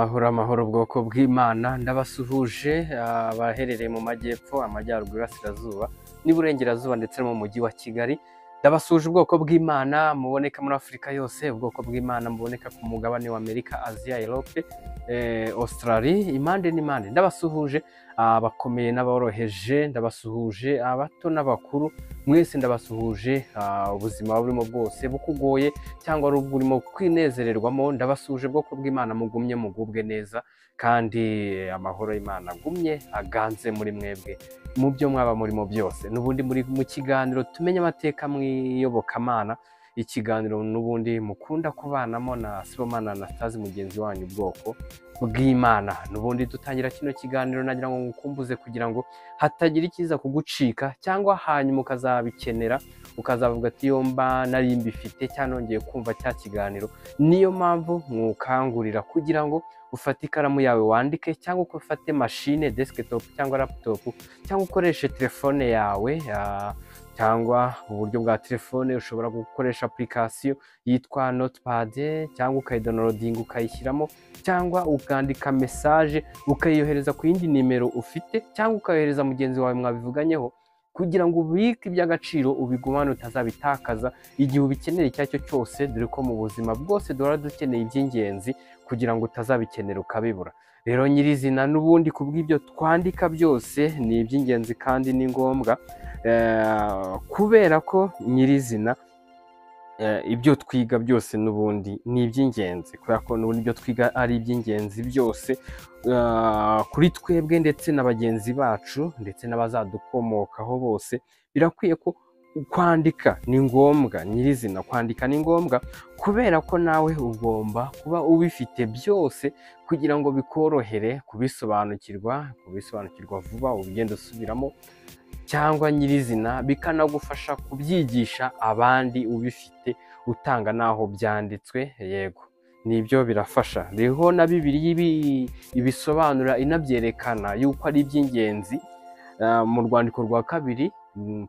Amahoro ubwoko bw'Imana ndabasuhuje abaherereye mu majyepfo, amajyaruguru, iburasirazuba n'iburengerazuba ndetse no mu mujyi wa Kigali. Ndabasuhuje ubwoko bw'Imana muboneka muri Afurika yose, ubwoko bw'Imana muboneka ku mugabane wa Amerika, Aziya, Europe, Australia, impande n'impande. Ndabasuhuje abakomeye n'aboroheje, ndabasuhuje abato n'abakuru, mwese ndabasuhuje. Ubuzima burimo bwose bukugoye cyangwa ari burimo kwinezererwamo, ndabasuhuje ubwoko bw'Imana mugumye mugubwe neza, kandi amahoro y'Imana agumye aganze muri mwebwe mu byo mwaba murimo byose. N'ubundi muri mu kiganiro tumenye amateka mwiyobokamana, ikiganiro n'ubundi mukunda kubanamo na Sibomana Anastase mugenzi wanyu ubwoko bw'Imana. N'ubundi dutangira kino kiganiro nagira ngo ngukumbuze kugira ngo hatagira ikiza kugucika, cyangwa hanyuma ukazabikenera ukazavuga ati yo mba nari mbifite cyangwa nongeye kumva cya kiganiro. Niyo mpamvu mwukangurira kugira ngo ufate ikaramu yawe wandike, cyangwa ufate machine desktop cyangwa laptop, cyangwa ukoreshe telefone yawe, cyangwa uburyo bwa telefone ushobora gukoresha application yitwa Notepad, cyangwa ukayidownloadinga ukayishyiramo, cyangwa ukandika message ukayiyohereza ku yindi nimero ufite, cyangwa ukayohereza mugenzi wawe mwabivuganyeho, kugira ngo ubike iby'agaciro ubigumane utazabitakaza igihe ubikenera icyo ari cyo cyose, dore ko mu buzima bwose duhora dukeneye iby'ingenzi kugira ngo utazabikenera ukabibura. Rero nyirizina n'ubundi kubw'ibyo twandika byose ni iby'ingenzi kandi ni ngombwa, kubera ko nyirizina ibyo twiga byose n'ubundi ni iby'ingenzi, kubera ko n'ubundi ibyo twiga ari iby'ingenzi byose kuri twebwe ndetse na bagenzi bacu ndetse n'abazadukomokaho bose. Birakwiye ko kwandika ni ngombwa, nyirizina kwandika ni ngombwa, kubera ko nawe ugomba kuba ubifite byose kugira ngo bikorohere kubisobanukirwa vuba, ugenda usubiramo, cyangwa nyirizina bikanagufasha kubyigisha abandi ubifite, utanga n'aho byanditswe. Yego, nibyo birafasha. Rero na Bibiliya ibisobanura inabyerekana yuko ari iby'ingenzi. Mu rwandiko rwa kabiri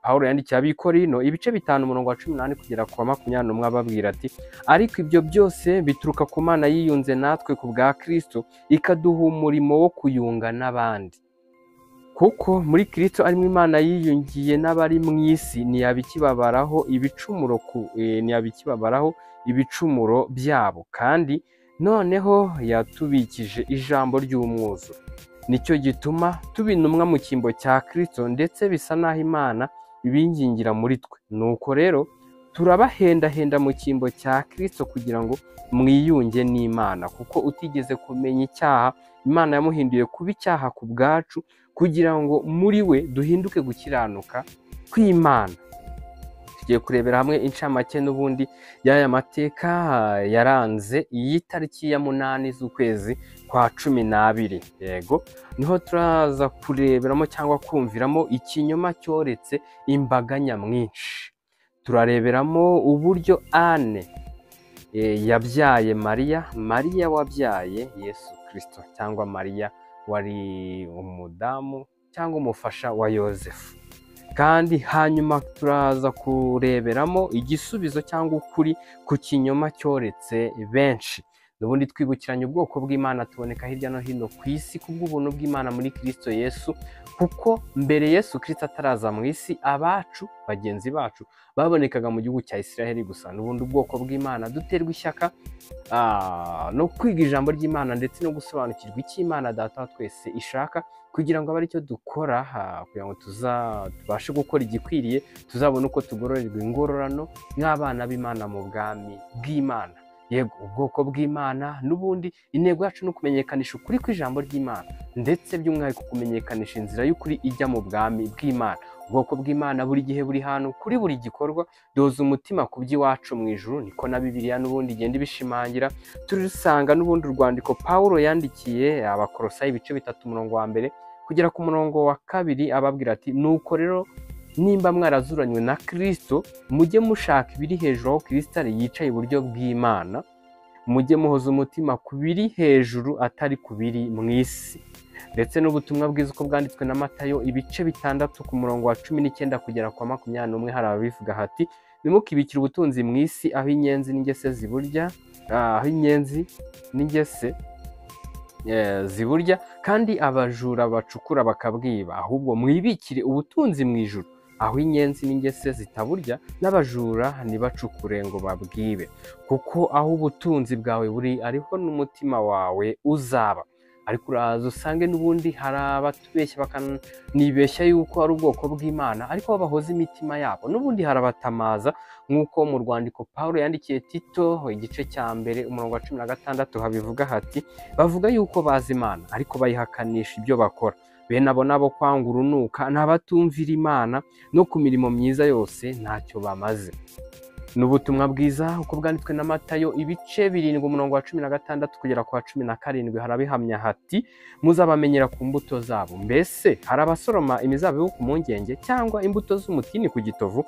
Pawulo yandikiye Abikorino ibice 5 umurongo wa 18 kugera ku 21 ababwira ati: ariko ibyo byose bituruka ku Mana yiyunze natwe ku bwa Kristo, ikaduha umurimo wo kuyunga n'abandi. Kuko muri Kristo arimo Imana yiyungiye n'abari mu isi, ntiyabikibabaraho ibicumuro byabo, kandi noneho yatubikije ijambo ry'umwuzuro. Nicyo gituma tuba intumwa mu cyimbo cya Kristo, ndetse bisa naho Imana ibingingira muri twe. Nuko rero turabahendahenda mu cyimbo cya Kristo kugira ngo mwiyunge n'Imana, kuko utigeze kumenya icyaha Imana yamuhinduye kuba icyaha ku bwacu, kugira ngo muri we duhinduke gukiranuka kw'Imana. Tugiye kurebera hamwe incamake n'ubundi y'aya mateka yaranze iyi tariki ya 8 z'ukwezi kwa 12. Yego, niho turaza kureberamo cyangwa kumviramo ikinyoma cyoretse imbaga nyamwinshi. Turareberamo uburyo Anne yabyaye Mariya wabyaye Yesu Kristo, cyangwa Mariya wari umudamu cyangwa umufasha wa Yosefu. Kandi hanyuma turaza kureberamo igisubizo cyangwa ukuri ku kinyoma cyoretse benshi. N'ubundi twibukiranye ubwoko bw'Imana tuboneka hirya no hino ku isi kubw'ubuntu bw'Imana muri Kristo Yesu, kuko mbere Yesu Kristo ataraza mu isi, abacu bagenzi bacu babonekaga mu gihugu cya Isiraheli gusa. N'ubundi ubwoko bw'Imana duterwa ishyaka no kwiga ijambo ry'Imana ndetse no gusobanukirwa icyo Imana Data wa twese ishaka, kugira ngo abe aricyo dukora, kugira ngo tubashe gukora igikwiriye, tuzabone uko tugororerwa ingororano nk'abana b'Imana mu bwami bw'Imana. Yego, ubwoko bw'Imana n'ubundi intego yacu ni ukumenyekanisha ukuri kw'ijambo ry'Imana, ndetse by'umwihariko kumenyekanisha inzira y'ukuri ijya mu bwami bw'Imana. Ubwoko bw'Imana buri gihe buri hantu kuri buri gikorwa doza umutima ku by'iwacu mu ijuru, niko na Bibiliya n'ubundi igenda ibishimangira. Turisanga n'ubundi urwandiko Pawulo yandikiye Abakolosayi ibice 3 umurongo wa 1 kugera ku murongo wa 2 ababwira ati: nuko rero nimba mwarazuranywe na Kristo, mujye mushaka ibiri hejuru aho Kristo ari yicaye iburyo bw'Imana, mujye muhoza umutima ku biri hejuru atari ku biri mu isi. Ndetse n'ubutumwa bwiza uko bwanditswe na Matayo ibice 6 ku murongo wa 19 kugera kwa 21 hari abivuga hati: nimukibikire ubutunzi mu isi, aho inyenzi n'ingese ziburya, aho inyenzi n'ingese ziburya, kandi abajura bacukura bakabwiba, ahubwo mwibikire ubutunzi mu ijuru, aho inyenzi n'ingese zitaburya n'abajura ntibacukure ngo babwibe, kuko aho ubutunzi bwawe buri ariho n'umutima wawe uzaba. Ariko uraza usange n'ubundi hari abatubeshya bakanibeshya yuko ari ubwoko bw'Imana, ariko bahoza imitima yabo. N'ubundi harabatamaza, nk'uko mu rwandiko Pawulo yandikiye Tito igice cya mbere umurongo wa 16 habivuga hati, bavuga yuko bazi Imana ariko bayihakanisha ibyo bakora. Bene abo nabo kwanga urunuka, n'abatumvira Imana, no ku mirimo myiza yose ntacyo bamaze. N'ubutumwa bwiza uko bwanditswe na Matayo ibice 7 umurongo wa 16 kugera ku wa 17 harabihamya hati, muzabamenyera ku mbuto zabo. Mbese hari abasoroma imizabibu ku mpungenge cyangwa imbuto z'umutini ku gitovu?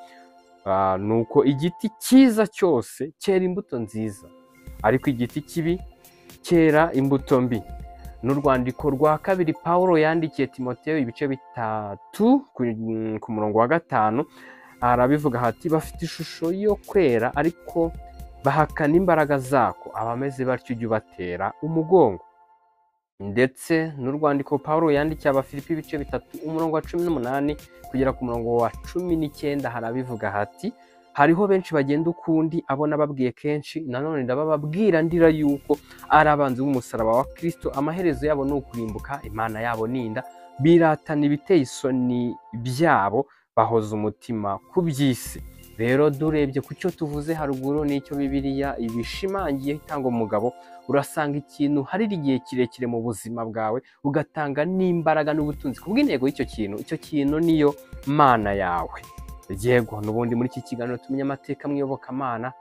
Nuko igiti cyiza cyose cyera imbuto nziza, ariko igiti kibi cyera imbuto mbi. N'urwandiko rwa kabiri Pawulo yandikiye Timoteyo ibice 3 ku murongo wa 5 arabivuga hati, bafite ishusho yo kwera ariko bahakana imbaraga zako, abameze batyo ujye ubatera umugongo. Ndetse n'urwandiko Pawulo yandikiye Abafilipi ibice 3 umurongo wa 18 kugera ku murongo wa 19 harabivuga hati, hariho benshi bagenda ukundi, abo nababwiye kenshi, nanone ndababwira ndira yuko ari abanzi b'umusaraba wa Kristo, amaherezo yabo ni ukurimbuka, Imana yabo ninda, biratana ibiteye isoni byabo, bahoza umutima ku by'isi. Rero durebye ku cyo tuvuze haruguru n'icyo Bibiliya ibishimangiye itanga umugabo, urasanga ikintu hari igihe kirekire mu buzima bwawe, ugatanga n'imbaraga n'ubutunzi kubw'intego y'icyo kintu. Icyo kintu niyo Mana yawe. Yego, n'ubundi muri iki kiganiro tumenye amateka mwiyobokamana,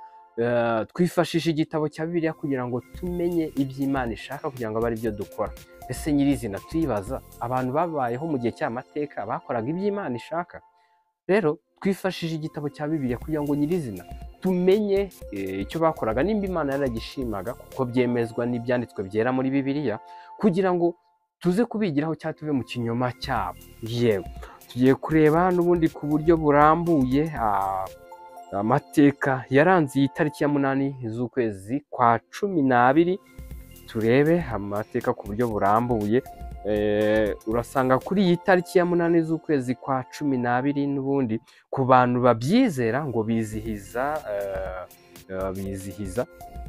twifashisha igitabo cya Bibiliya kugira ngo tumenye iby'Imana ishaka, kugira ngo abe ari byo dukora. Ese nyirizina tuyibaza, abantu babayeho mu gihe cy'amateka bakoraga iby'Imana ishaka? Rero twifashishije igitabo cya Bibiliya kugira ngo nyirizina tumenye icyo bakoraga, nimba Imana yaragishimaga, kuko byemezwa n'ibyanditswe byera muri Bibiliya, kugira ngo tuze kubigiraho cyangwa tuve mu kinyoma cyabo. Yewe, tugiye kureba n'ubundi ku buryo burambuye amateka yaranze iyi tariki ya 8 z'ukwezi kwa 12. Turebe amateka ku buryo burambuye. Urasanga kuri iyi tariki ya 8 z'ukwezi kwa 12 n'ubundi ku bantu babyizera ngo bizihiza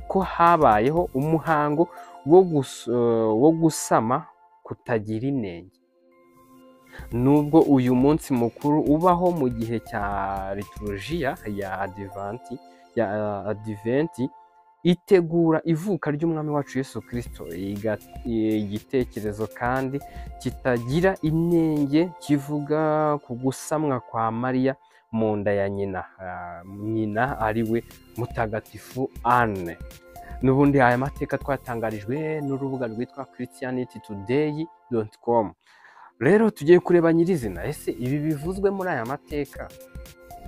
ko habayeho umuhango wo gusama kutagira inenge. Nubwo uyu munsi mukuru ubaho mu gihe cya liturujia ya Adventi, itegura ivuka ry'umwami wacu Yesu Kristo, igitekerezo kandi kitagira inenge kivuga ku gusamwa kwa Mariya mu nda ya nyina ari we mutagatifu Anne. N'ubundi aya mateka twatangarijwe n'urubuga rwitwa christianitytoday.com. Rero tugiye kureba nyirizina, ese ibi bivuzwe muri aya mateka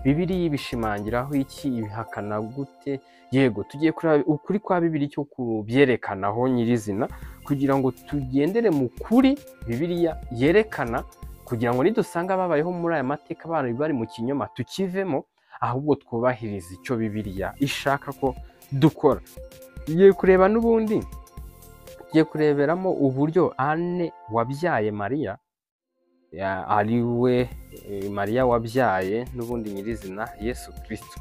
Bibiliya ibishimangiraho iki, ibihakana gute? Yego, tugiye kureba ukuri kwa Bibiliya cyo kubyerekanaho nyirizina, kugira ngo tugendere mu kuri Bibiliya yerekana, kugira ngo nidusanga babayeho muri aya mateka bari mu kinyoma tukivemo, ahubwo twubahiriza icyo Bibiliya ishaka ko dukora. Tugiye kureba n'ubundi, tugiye kureberamo uburyo Anne wabyaye Mariya, ari we Mariya wabyaye n'ubundi nyirizina Yesu Kristo.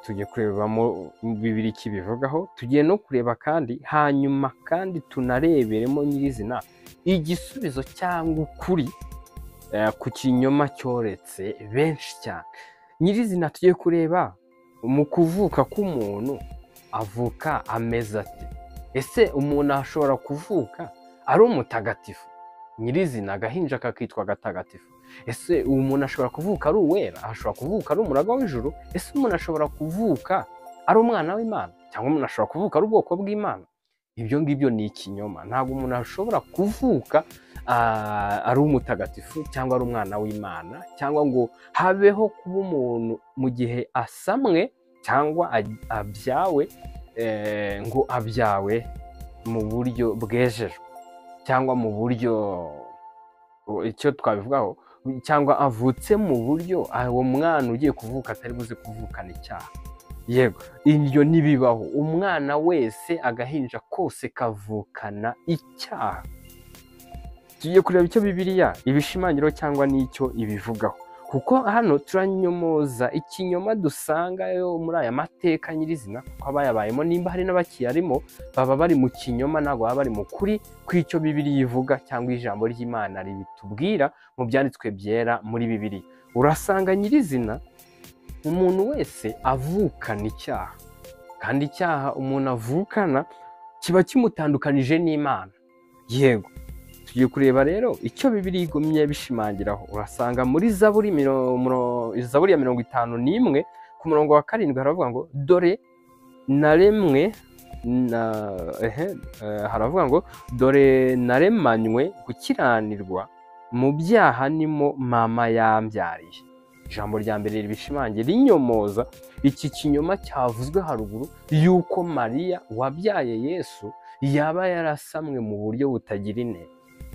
Tugiye kurebamo Bibiliya kibivugaho, tugiye no kureba kandi hanyuma kandi tunareberemo nyirizina igisubizo cyangwa ukuri ku kinyoma cyoretse benshi cyane. Nyirizina tugiye kureba mu kuvuka k'umuntu, avuka ameze ate? Ese umuntu ashobora kuvuka ari umutagatifu? Nyirizina agahinja kakitwa gatagatifu. Ese umuntu ashobora kuvuka ari uwera? Ashobora kuvuka ari umuragwa w'ijuru? Ese umuntu ashobora kuvuka ari umwana w'Imana? Cyangwa umuntu ashobora kuvuka ari ubwoko bw'Imana? Ibyo ngibyo ni ikinyoma. Ntabwo umuntu ashobora kuvuka ari umutagatifu cyangwa ari umwana w'Imana, cyangwa ngo habeho kuba umuntu mu gihe asamwe cyangwa abyawe, ngo abyawe mu buryo bwejejwe, cyangwa mu buryo icyo twabivugaho, cyangwa avutse mu buryo uwo mwana ugiye kuvuka atari buze kuvukana icyaha. yego, ibyo ntibibaho. Umwana wese, agahinja kose kavukana icyaha. Tugiye kureba icyo Bibiliya ibishimangiraho cyangwa n'icyo ibivugaho, kuko hano turanyomoza ikinyoma dusangayo muri aya mateka nyirizina, kuko abayabayemo nimba hari n'abakiyarimo baba bari mu kinyoma, ntabwo baba bari mu kuri kw'icyo Bibiliya ivuga cyangwa ijambo ry'Imana ribitubwira mu byanditswe byera muri Bibiliya. Urasanga nyirizina umuntu wese avukana icyaha, kandi icyaha umuntu avukana kiba kimutandukanije n'Imana. Yego, tugiye kureba rero icyo Bibiliya igumye bishimangiraho. Urasanga muri Zaburi ya 51 ku murongo wa 7 haravuga ngo dore naremwe haravuga ngo dore naremanywe gukiranirwa, mu byaha nimo mama yambyariye. Ijambo rya mbere ribishimangira rinyomoza iki kinyoma cyavuzwe haruguru yuko Mariya wabyaye Yesu yaba yarasamwe mu buryo butagira intege.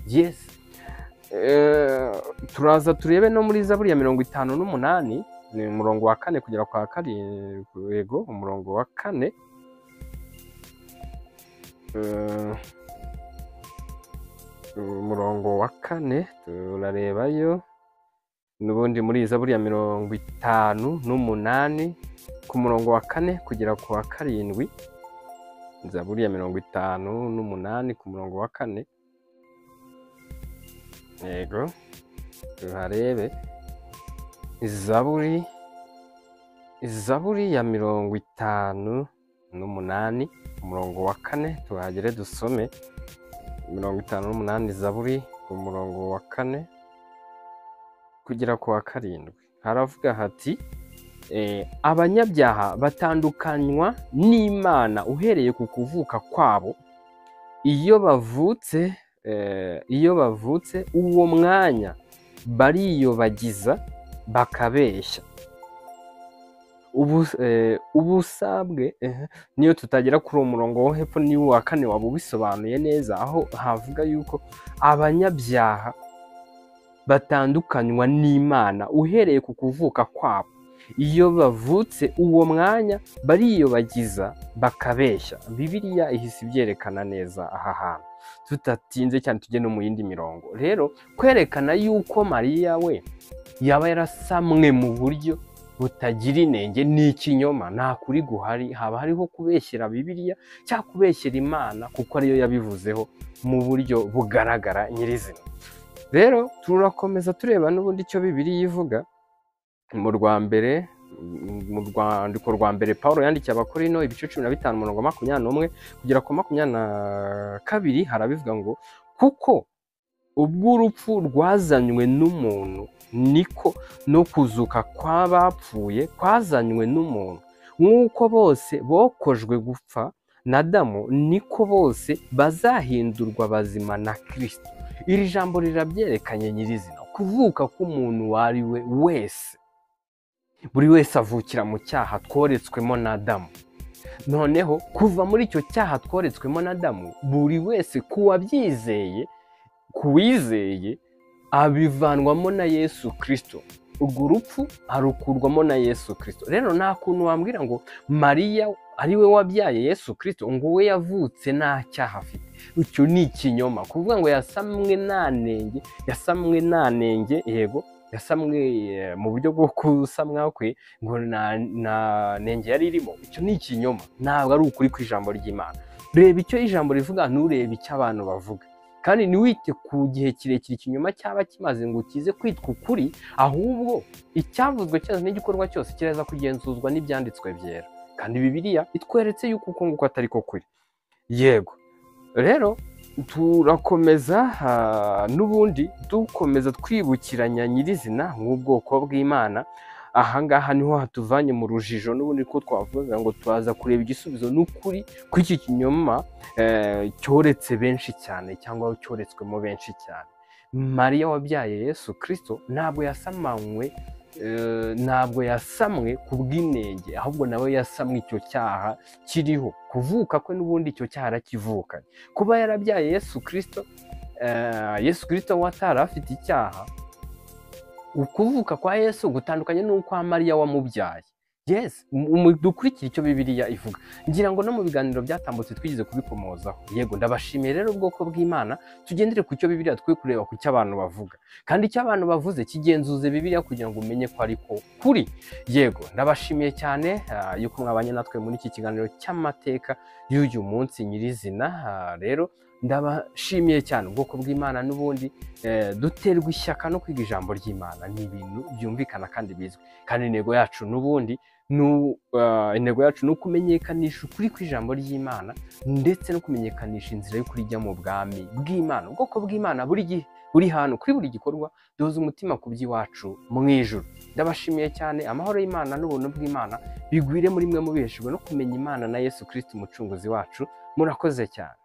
Yes. Turaza turebe no muri Zaburi ya 58 ni umurongo wa 4 kugera kwa 7. Yego, umurongo wa 4 umurongo wa 4 turarebayo n'ubundi muri Zaburi ya 58 ku murongo wa 4 kugera ku wa 7. Zaburi ya 58 ku murongo wa 4. Yego, tuharebe Zaburi ya 58 umurongo wa 4, tuhagere dusome 58 Zaburi ku murongo wa 4 kugera ku wa 7. Haravuga hati abanyabyaha batandukanywa n'Imana uhereye ku kuvuka kwabo, iyo bavutse uwo mwanya bariyobagiza bakabeshya. Ubusabwe niyo tutagera kuri uwo murongo wo hepfo ni wa 4 waba ubisobanuye neza, aho havuga yuko abanyabyaha batandukanywa n'Imana uhereye ku kuvuka kwabo, iyo bavutse uwo mwanya bariyobagiza bakabeshya. Bibiliya ihise ibyerekana neza aha hantu, tutatinze cyane tujye no mu yindi mirongo. Rero kwerekana yuko Mariya we yaba yarasamwe mu buryo butagira inenge ni ikinyoma, nta kuri guhari. Haba hariho kubeshyera Bibiliya cyangwa kubeshyera Imana, kuko ariyo yabivuzeho mu buryo bugaragara nyirizina. Rero turakomeza tureba n'ubundi icyo Bibiliya ivuga mu rwandiko rwa mbere Pawulo yandikiye Abakorino ibice 15 umurongo 21 kugera ku 22 harabivuga ngo kuko ubwo urupfu rwazanywe n'umuntu, niko no kuzuka kw'abapfuye kwazanywe n'umuntu. Nk'uko bose bokojwe gupfa na Adamu, niko bose bazahindurwa bazima na Kristo. Iri jambo rirabyerekanye nyirizina, kuvuka k'umuntu wari we wese. Buri wese avukira mu cyaha tworetswemo na Adamu. Noneho kuva muri icyo cyaha tworetswemo na Adamu, buri wese kuwizeye abivanwamo na Yesu Kristo. Urwo rupfu arukurwamo na Yesu Kristo. Rero nta kuntu wambwira ngo Mariya ari we wabyaye Yesu Kristo ngo we yavutse nta cyaha afite. Icyo ni ikinyoma. Kuvuga ngo yasamwe nta nenge, yego, yasamwe mu buryo bwo kusamwa kwe ngo nta nenge yari irimo. Icyo ni ikinyoma, ntabwo ari ukuri kw'ijambo ry'Imana. Reba icyo ijambo rivuga, nturebe icyo abantu bavuga, kandi ntiwite ku gihe kirekire ikinyoma cyaba kimaze ngo kize kwitwa ukuri, ahubwo icyavuzwe cyose n'igikorwa cyose kiraza kugenzuzwa n'ibyanditswe byera, kandi Bibiliya itweretse yuko uko nguko atari ko kuri. Yego, rero turakomeza n'ubundi dukomeza twibukiranya nyirizina nk'ubwoko bw'Imana. Ahangaha niho hatuvanye mu rujijo, n'ubundi ko twavuga ngo turaza kureba igisubizo n'ukuri kw'iki kinyoma cyoretse benshi cyane, cyangwa cyoretswemo benshi cyane. Mariya wabyaye Yesu Kristo ntabwo yasamwe ku bw'inenge, ahubwo nawe yasamwe icyo cyaha kiriho. Kuvuka kwe n'ubundi icyo cyaha arakivukanye. Kuba yarabyaye Yesu Kristo we atari afite icyaha, ukuvuka kwa Yesu gutandukanye n'ukwa Mariya wamubyaye. yes, dukurikire icyo Bibiliya ivuga. Ngira ngo no mu biganiro byatambutse twigeze kubikomozaho. Yego, ndabashimiye rero ubwoko bw'Imana, tugendere ku cyo Bibiliya, twe kureba ku cyo abantu bavuga, kandi icyo abantu bavuze kigenzuze Bibiliya kugira ngo umenye ko ariko kuri. Yego, ndabashimiye cyane yuko mwabanye natwe muri iki kiganiro cy'amateka y'uyu munsi nyirizina. Rero ndabashimiye cyane ubwoko bw'Imana, n'ubundi duterwa ishyaka no kwiga ijambo ry'Imana. Ni ibintu byumvikana kandi bizwi, kandi intego yacu n'ubundi intego yacu ni ukumenyekanisha ukuri kw'ijambo ry'Imana, ndetse no kumenyekanisha inzira y'ukuri ijya mu bwami bw'Imana. Ubwoko bw'Imana buri gihe buri hantu, kuri buri gikorwa duhoza umutima ku by'iwacu mu ijuru. Ndabashimiye cyane, amahoro y'Imana n'ubuntu bw'Imana bigwire muri mwe, mubeshejwe no kumenya Imana na Yesu Kristo umucunguzi wacu. Murakoze cyane.